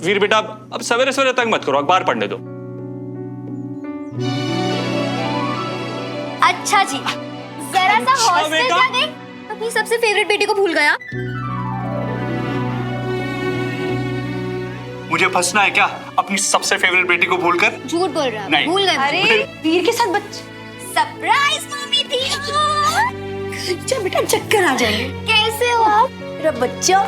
वीर बेटा अब सवेरे सवेरे तंग मत करो, अखबार पढ़ने दो। अच्छा जी, जरा सा हॉस्टल जा गई, अपनी सबसे फेवरेट बेटी को भूल गया। मुझे फंसना है क्या अपनी सबसे फेवरेट बेटी को भूलकर? झूठ बोल रहा है, भूल गए। अरे वीर के साथ बच्चे, सरप्राइज मम्मी थी। अच्छा बेटा चक्कर आ जाएंगे। कैसे हो आप? मेरा बच्चा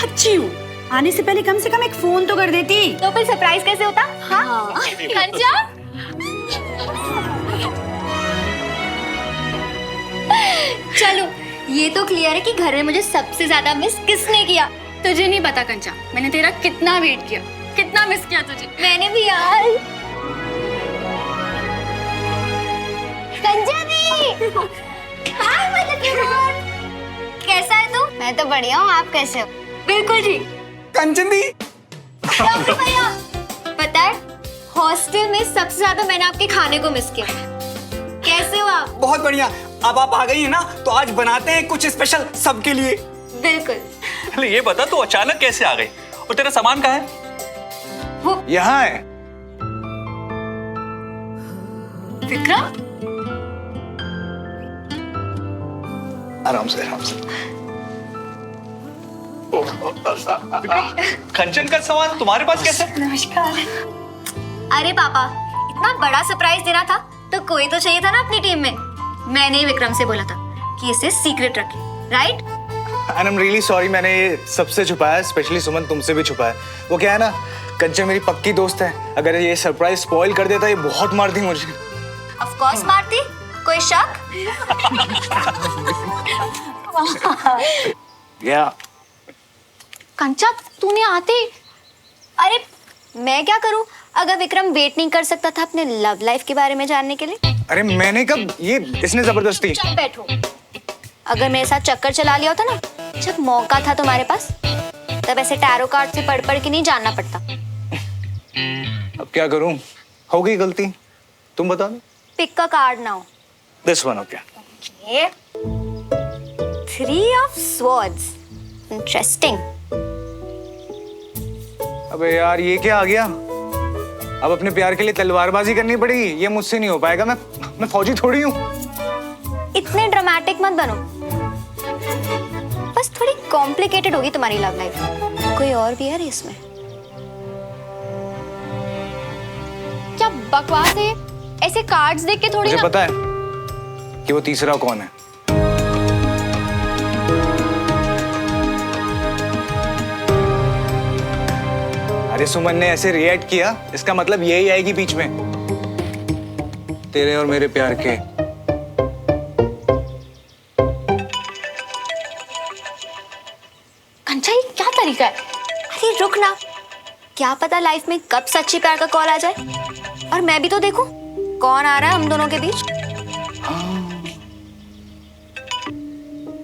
अच्छी हूँ। आने से पहले कम से कम एक फोन तो कर देती। तो फिर सरप्राइज कैसे होता? हाँ कंचा, चलो ये तो क्लियर है कि घर में मुझे सबसे ज्यादा मिस किसने किया। तुझे नहीं पता कंचा, मैंने तेरा कितना वेट किया, कितना मिस किया तुझे। मैंने भी यार। कंचा दी, हाय मदद। कैसा है तू? मैं तो बढ़िया हूँ, आप कैसे हो? बिल्कुल ठीक। कंचन दी, भैया पता है हॉस्टल में सबसे ज्यादा मैंने आपके खाने को मिस किया। कैसे हो आप? बहुत बढ़िया। अब आप आ गई है ना, तो आज बनाते हैं कुछ स्पेशल सबके लिए। बिल्कुल। अरे ये बता तू अचानक कैसे आ गई, और तेरा सामान कहाँ है? यहाँ है। विक्रम, आराम से आराम से। कंचन का सामान तुम्हारे पास कैसे? नमस्कार। अरे पापा, इतना बड़ा सरप्राइज देना था तो कोई तो चाहिए था ना अपनी टीम में। मैंने ही विक्रम से बोला था कि इसे सीक्रेट रखे, right? And I'm really sorry, मैंने ये सबसे छुपाया, स्पेशली सुमन तुमसे भी छुपाया। वो क्या है ना, कंचन मेरी पक्की दोस्त है, अगर ये सरप्राइज स्पॉइल कर देता ये बहुत मारती मुझे। ऑफ कोर्स मारती, कोई शक? या कंचा तूने आते। अरे मैं क्या करूं अगर विक्रम वेट नहीं कर सकता था अपने लव लाइफ के बारे में जानने के लिए? अरे मैंने कब, ये इसने जबरदस्ती। चुप बैठो। अगर मेरे साथ चक्कर चला लिया होता ना, जब मौका था तुम्हारे पास, तब ऐसे टैरो कार्ड से पढ़ पढ़ के नहीं जानना पड़ता। अब क्या करूं, हो गई गलती, तुम बता दो। पिक का कार्ड ना हो। This one, okay. ये 3 ऑफ स्वॉर्ड्स, इंटरेस्टिंग। अबे यार ये क्या आ गया, अब अपने प्यार के लिए तलवारबाजी करनी पड़ेगी, ये मुझसे नहीं हो पाएगा। मैं फौजी थोड़ी हूँ। इतने ड्रामेटिक मत बनो, बस थोड़ी कॉम्प्लिकेटेड होगी तुम्हारी लव लाइफ। कोई और भी है रे इसमें? क्या बकवास है, ऐसे कार्ड्स देख के थोड़ी मुझे ना। पता है कि वो तीसरा कौन है। अरे सुमन ने ऐसे रिएक्ट किया, इसका मतलब यही आएगी बीच में, तेरे और मेरे प्यार के। कंचा ये क्या तरीका है? अरे रुक ना, क्या पता लाइफ में कब सच्ची प्यार का कॉल आ जाए। और मैं भी तो देखूं कौन आ रहा है हम दोनों के बीच।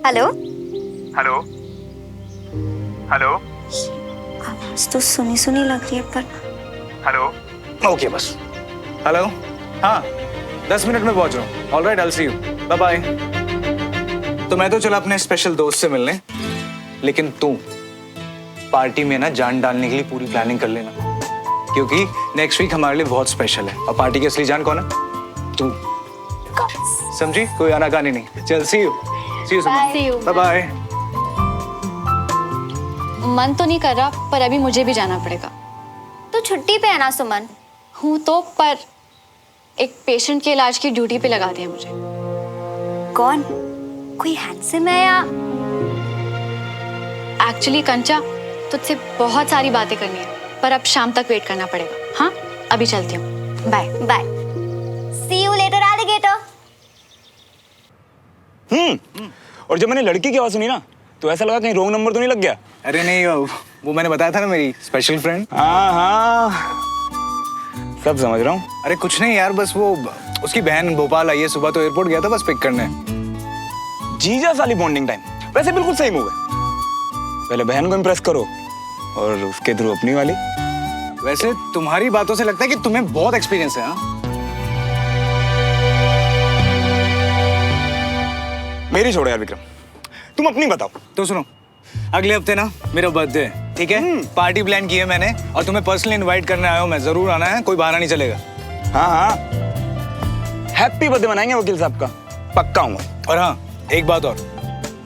हेलो हेलो हेलो आवाज तो सुनी सुनी लग रही है, पर हेलो। ओके बस, हेलो, हाँ 10 मिनट में पहुंच रहा हूँ। Alright, I will see you, bye bye. तो मैं तो चला अपने स्पेशल दोस्त से मिलने, लेकिन तू पार्टी में ना जान डालने के लिए पूरी प्लानिंग कर लेना, क्योंकि नेक्स्ट वीक हमारे लिए बहुत स्पेशल है। और पार्टी की असली जान कौन है? तू। समझी? कोई आनाकानी नहीं। चल सी यू सुमन, बाय बाय। मन तो नहीं कर रहा, पर अभी मुझे भी जाना पड़ेगा। तो छुट्टी पे है ना सुमन? हूँ तो, पर एक पेशेंट के इलाज की ड्यूटी पे लगा दिया मुझे। कौन? कोई हैंडसम है या? एक्चुअली कंचा, तुझसे बहुत सारी बातें करनी है, पर अब शाम तक वेट करना पड़ेगा। हाँ अभी चलती हूँ, bye bye. See you later alligator. और जब मैंने लड़की की आवाज सुनी ना, तो ऐसा लगा कहीं रॉन्ग नंबर तो नहीं लग गया। अरे नहीं, वो मैंने बताया था ना, मेरी स्पेशल फ्रेंड। हाँ हाँ सब समझ रहा हूँ। अरे कुछ नहीं यार, बस वो उसकी बहन भोपाल आई है, सुबह तो एयरपोर्ट गया था बस पिक करने। जीजा साली बॉन्डिंग टाइम, वैसे बिल्कुल सही मूव है। पहले बहन को इम्प्रेस करो और उसके थ्रू अपनी वाली। वैसे तुम्हारी बातों से लगता है कि तुम्हें बहुत एक्सपीरियंस है। हाँ मेरी छोड़ो यार विक्रम, तुम अपनी बताओ। तो सुनो, अगले हफ्ते ना मेरा बर्थडे है, ठीक है? पार्टी प्लान की है मैंने और तुम्हें पर्सनली इनवाइट करने आया हूँ मैं। जरूर आना है, कोई बहाना नहीं चलेगा। हाँ हाँ, हैप्पी बर्थडे मनाएंगे वकील साहब का, पक्का हूँ। और हाँ, एक बात और,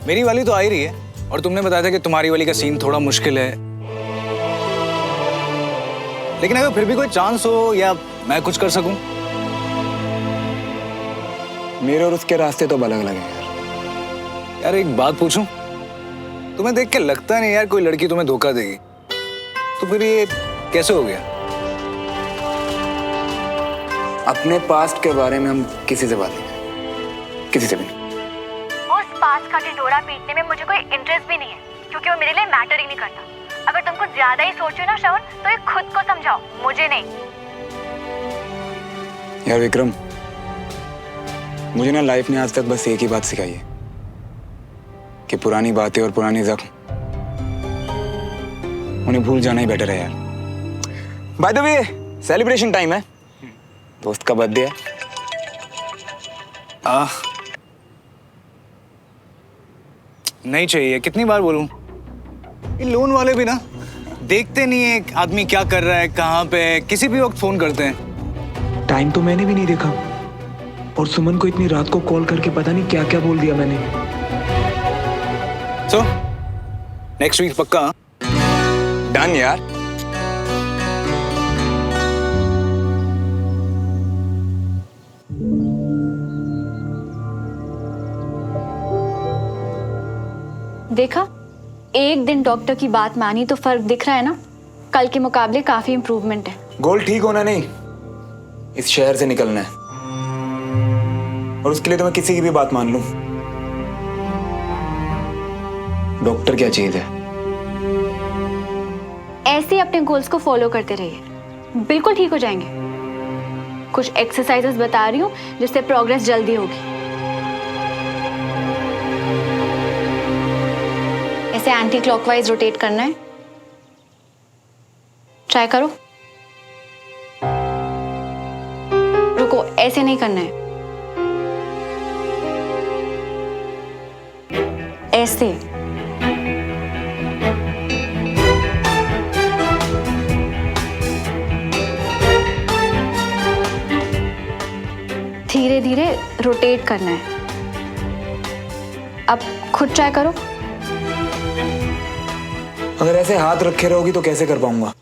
मेरी वाली तो आ ही रही है और तुमने बताया था कि तुम्हारी वाली का सीन थोड़ा मुश्किल है, लेकिन अगर फिर भी कोई चांस हो या मैं कुछ कर सकूं। मेरे और उसके रास्ते तो अलग अलग हैं यार एक बात पूछूं, तुम्हें देख के लगता नहीं यार कोई लड़की तुम्हें धोखा देगी, तो फिर ये कैसे हो गया? अपने पास्ट के बारे में हम किसी से बात नहीं करें, किसी से भी नहीं। उस पास का ढिंढोरा पीटने में मुझे कोई इंटरेस्ट भी नहीं है, क्योंकि वो मेरे लिए मैटर ही नहीं करता। अगर तुम कुछ ज्यादा ही सोचो ना श्रवण, तो ये खुद को समझाओ, मुझे नहीं। यार विक्रम, मुझे ना लाइफ ने आज तक बस एक ही बात सिखाई है कि पुरानी बातें और पुरानी जख्म, उन्हें भूल जाना ही बेटर है यार। By the way, celebration time है, दोस्त का बर्थडे है। नहीं चाहिए, कितनी बार बोलूं? ये लोन वाले भी ना देखते नहीं है आदमी क्या कर रहा है, कहाँ पे है, किसी भी वक्त फोन करते हैं। टाइम तो मैंने भी नहीं देखा और सुमन को इतनी रात को कॉल करके पता नहीं क्या क्या बोल दिया मैंने। सो नेक्स्ट वीक पक्का? डन यार। देखा, एक दिन डॉक्टर की बात मानी तो फर्क दिख रहा है ना। कल के मुकाबले काफी इम्प्रूवमेंट है। गोल ठीक होना नहीं, इस शहर से निकलना है, और उसके लिए तो मैं किसी की भी बात मान लूं। डॉक्टर क्या चीज है? ऐसे ही अपने गोल्स को फॉलो करते रहिए, बिल्कुल ठीक हो जाएंगे। कुछ एक्सरसाइजेस बता रही हूँ जिससे प्रोग्रेस जल्दी होगी। ऐसे एंटी क्लॉकवाइज रोटेट करना है, ट्राई करो। रुको, ऐसे नहीं करना है, ऐसे। धीरे धीरे रोटेट करना है। अब खुद ट्राई करो। अगर ऐसे हाथ रखे रहोगी तो कैसे कर पाऊंगा?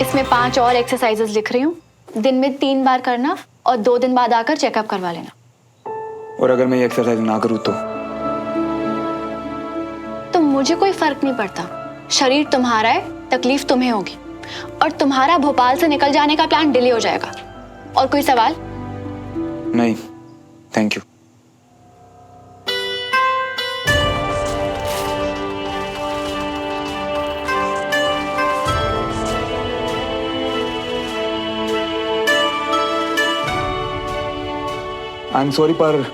इसमें 5 और एक्सरसाइजेस लिख रही हूँ। दिन में 3 बार करना और 2 दिन बाद आकर चेकअप करवा लेना। और अगर मैं ये एक्सरसाइज ना करूँ तो मुझे कोई फर्क नहीं पड़ता। शरीर तुम्हारा है, तकलीफ तुम्हें होगी, और तुम्हारा भोपाल से निकल जाने का प्लान डिले हो जाएगा। और कोई सवाल? नहीं, thank you. I am sorry, पर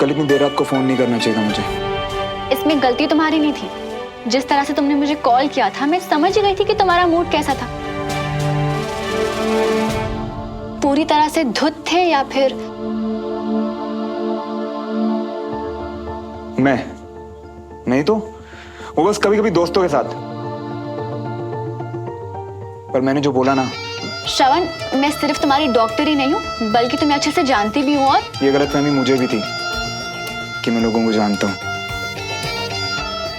कल इतनी देर रात को फोन नहीं करना चाहिए था मुझे। इसमें गलती तुम्हारी नहीं थी। जिस तरह से तुमने मुझे कॉल किया था, मैं समझ गई थी कि तुम्हारा मूड कैसा था। पूरी तरह से धुत थे या फिर? मैं नहीं तो वो बस कभी कभी दोस्तों के साथ। पर मैंने जो बोला ना, श्रवण, मैं सिर्फ तुम्हारी डॉक्टर ही नहीं हूँ, बल्कि तुम्हें अच्छे से जानती भी हूँ। और ये गलतफहमी मुझे भी थी कि मैं लोगों को जानता हूँ,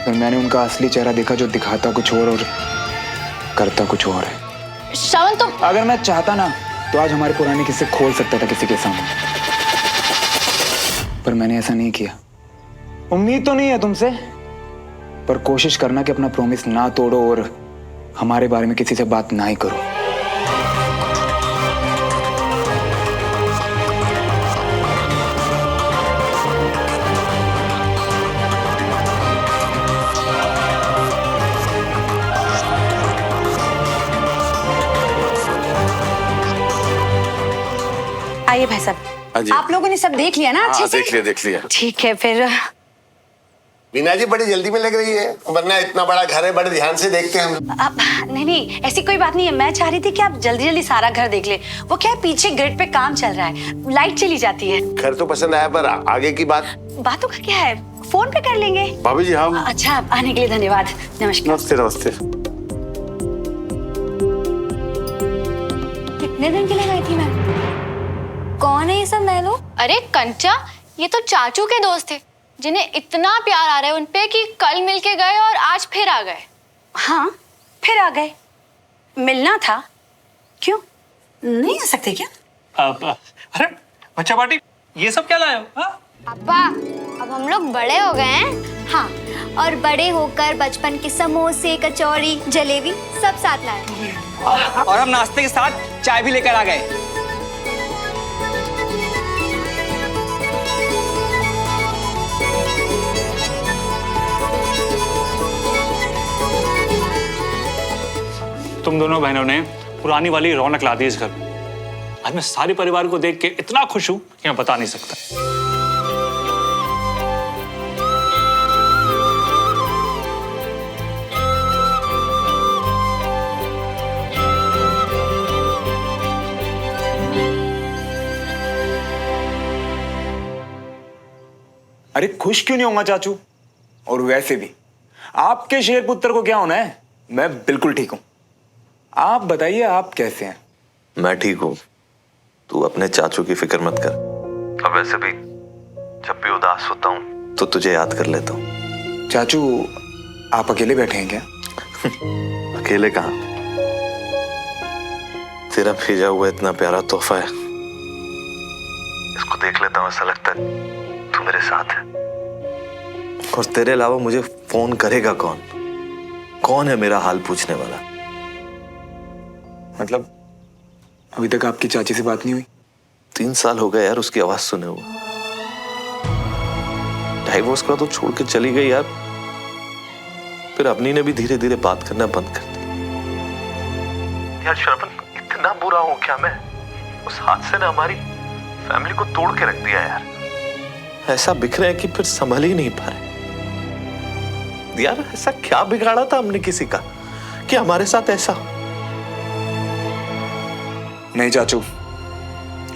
पर मैंने उनका असली चेहरा देखा जो दिखाता कुछ और करता कुछ और है। श्रवण, तुम अगर मैं चाहता ना तो आज हमारे पुराने किस्से खोल सकता था किसी के सामने, पर मैंने ऐसा नहीं किया। उम्मीद तो नहीं है तुमसे, पर कोशिश करना कि अपना प्रॉमिस ना तोड़ो और हमारे बारे में किसी से बात ना ही करो। भाई हाँ साहब, जी। आप लोगों ने सब देख लिया ना अच्छे हाँ, से? देख लिया। ठीक है फिर। मीना जी बड़ी जल्दी में लग रही है, वरना इतना बड़ा घर है, बड़े ध्यान से देखते हैं हम। आप नहीं, ऐसी कोई बात नहीं है। मैं चाह रही थी कि आप जल्दी जल्दी सारा घर देख ले। वो क्या है, पीछे ग्रिड पे काम चल रहा है, लाइट चली जाती है। घर तो पसंद आया, पर आगे की बात? बातों का क्या है, फोन पे कर लेंगे। भाभी जी हम। अच्छा, आने के लिए धन्यवाद। नमस्कार। नमस्ते नमस्ते। कितने दिन के लिए गई थी मैं? कौन है ये सब नए लोग? अरे कंचा, ये तो चाचू के दोस्त थे जिन्हें इतना प्यार आ रहा है उनपे कि कल मिलके गए और आज फिर आ गए। हाँ, फिर आ गए। मिलना था, क्यों नहीं आ सकते क्या? अरे बच्चा पार्टी, ये सब क्या लाए हो? हाँ? पापा, अब हम लोग बड़े हो गए हैं। हाँ, और बड़े होकर बचपन के समोसे, कचौड़ी, जलेबी सब साथ लाए। और हम नाश्ते के साथ चाय भी लेकर आ गए। तुम दोनों बहनों ने पुरानी वाली रौनक ला दी इस घर में। आज मैं सारे परिवार को देख के इतना खुश हूं कि मैं बता नहीं सकता। अरे खुश क्यों नहीं होगा चाचू? और वैसे भी आपके शेर पुत्र को क्या होना है? मैं बिल्कुल ठीक हूं। आप बताइए, आप कैसे हैं? मैं ठीक हूँ। तू अपने चाचू की फिक्र मत कर। अब वैसे भी जब भी उदास होता हूँ तो तुझे याद कर लेता हूँ। चाचू, आप अकेले बैठे हैं क्या? अकेले कहाँ? तेरा भेजा हुआ इतना प्यारा तोहफा है, इसको देख लेता हूँ, ऐसा लगता है तू मेरे साथ है। और तेरे अलावा मुझे फोन करेगा कौन? कौन है मेरा हाल पूछने वाला? मतलब अभी तक आपकी चाची से बात नहीं हुई? 3 साल हो गए यार उसकी आवाज सुने हुए। डाइवोर्स का तो छोड़ के चली गई यार। फिर अपनी ने भी धीरे धीरे बात करना बंद कर दिया। यार श्रवण, इतना बुरा हूं क्या मैं? उस हादसे ने हमारी फैमिली को तोड़ के रख दिया यार। ऐसा बिखरे हैं कि फिर संभल ही नहीं पा रहे। यार ऐसा क्या बिगाड़ा था हमने किसी का कि हमारे साथ ऐसा? नहीं चाचू,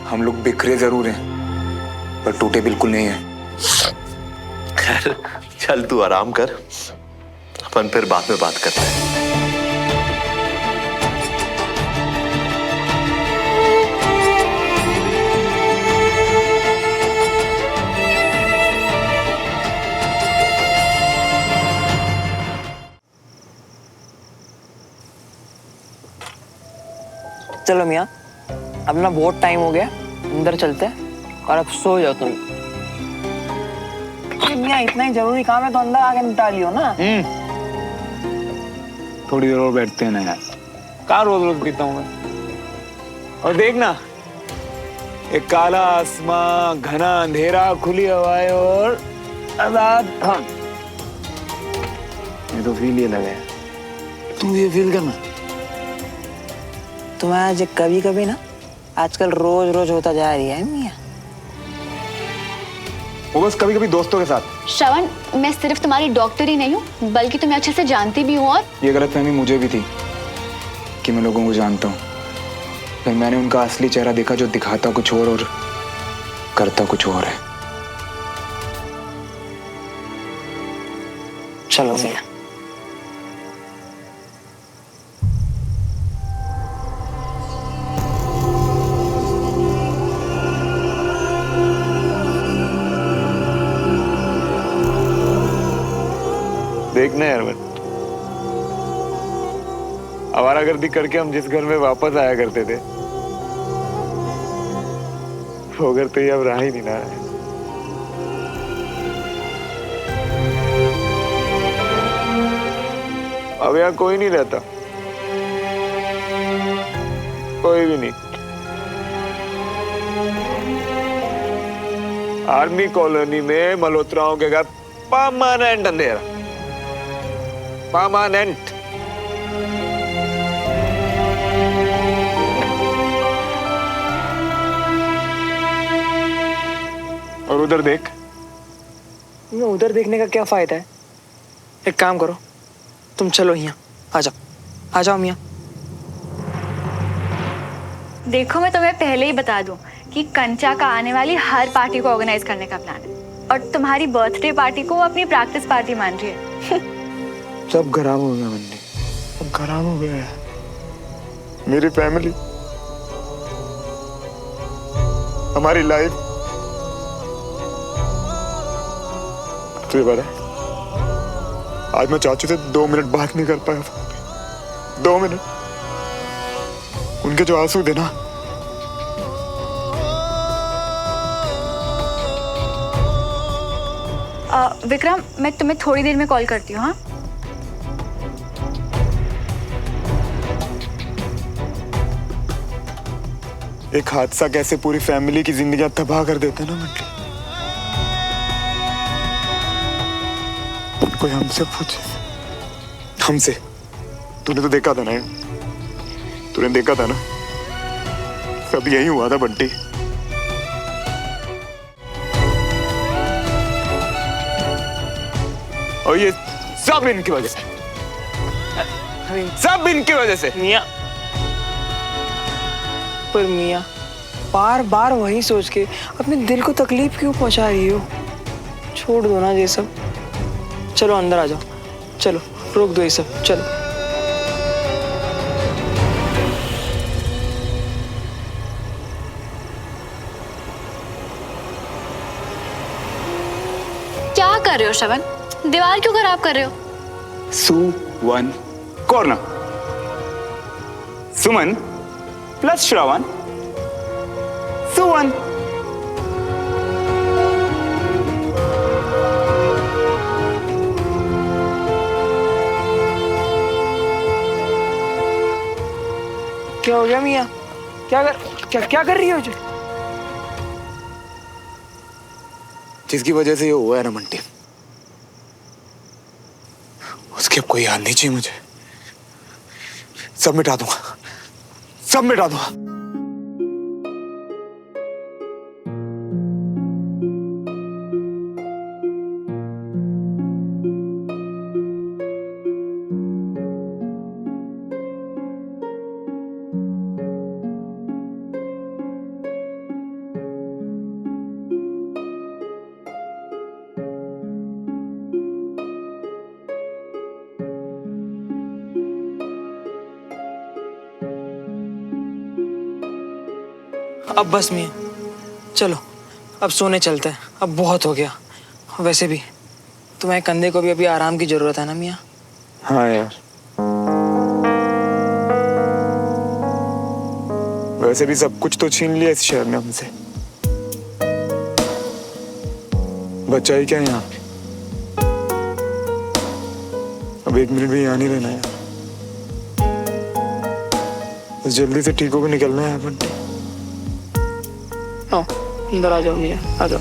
हम लोग बिखरे जरूर हैं, पर टूटे बिल्कुल नहीं हैं। खैर चल तू आराम कर, अपन फिर बाद में बात करते हैं। चलो मियाँ, अब ना बहुत टाइम हो गया, अंदर चलते हैं और अब सो जाओ तुम। मियाँ इतना ही जरूरी काम है तो अंदर आके निपटा लियो ना। थोड़ी देर और बैठते हैं ना यार, कहाँ रोज रोज पीता हूँ मैं। और देखना, एक काला आसमां, घना अंधेरा, खुली हवाएं और आजाद हम। ये तो फील ये लगे, तू ये फील करना। तुम्हें आज कभी कभी ना आजकल रोज रोज होता जा रही है मियाँ। वो बस कभी कभी दोस्तों के साथ। श्रवण, मैं सिर्फ तुम्हारी डॉक्टर ही नहीं हूँ बल्कि तुम्हें अच्छे से जानती भी हूँ। और ये गलतफहमी मुझे भी थी कि मैं लोगों को जानता हूँ, फिर मैंने उनका असली चेहरा देखा जो दिखाता कुछ और करता कुछ और है। चलो मियाँ। देखना यार, आवारागर्दी करके हम जिस घर में वापस आया करते थे, वो घर तो ये अब रहा ही नहीं ना है। अब यहाँ कोई नहीं रहता, कोई भी नहीं। आर्मी कॉलोनी में मल्होत्राओं के घर परमानेंट अंधेरा, परमानेंट। और उधर देख। मियाँ उधर देखने का क्या फायदा है? एक काम करो, तुम चलो यहाँ, आ जाओ मियाँ। देखो मैं तुम्हें पहले ही बता दूं कि कंचा का आने वाली हर पार्टी को ऑर्गेनाइज करने का प्लान है, और तुम्हारी बर्थडे पार्टी को वो अपनी प्रैक्टिस पार्टी मान रही है। सब खराब हो गया मंडी, सब खराब हो गया है। मेरी फैमिली, हमारी लाइफ। तुझे पता है, आज मैं चाचू से 2 मिनट बात नहीं कर पाया। 2 मिनट। उनके जो आंसू थे ना, विक्रम, मैं तुम्हें थोड़ी देर में कॉल करती हूँ। हाँ, एक हादसा कैसे पूरी फैमिली की जिंदगी तबाह कर देता है ना मंडी। कोई हमसे पूछे, हमसे। तूने तो देखा था ना, तूने देखा था ना, सब यही हुआ था बंटी। और ये सब इनकी वजह से, सब इनकी वजह से। मियाँ, पर मियाँ बार बार वही सोच के अपने दिल को तकलीफ क्यों पहुंचा रही हो? छोड़ दो ना ये सब। चलो अंदर आ जाओ, चलो रोक दो ये सब, चलो। क्या कर रहे हो श्रवण? दीवार क्यों खराब कर रहे हो? सुवन कॉर्नर। सुमन प्लस श्रवण, सुवन। क्या हो गया मियाँ? क्या कर रही हो जो? जिसकी वजह से ये हुआ है ना मंटी, उसकी अब कोई याद नहीं चाहिए मुझे। सब मिटा दूंगा, सब मिटा दूंगा। अब बस मियाँ, चलो अब सोने चलते हैं, अब बहुत हो गया। वैसे भी तुम्हारे कंधे को भी अभी आराम की जरूरत है ना मियाँ? हाँ यार, वैसे भी सब कुछ तो छीन लिया इस शहर ने हमसे। बच्चा ही क्या है यहाँ? अब 1 मिनट भी यहाँ नहीं रहना यार। बस जल्दी से ठीक होकर निकलना है बंटी। आओ अंदर आ जाओ मियाँ, आ जाओ।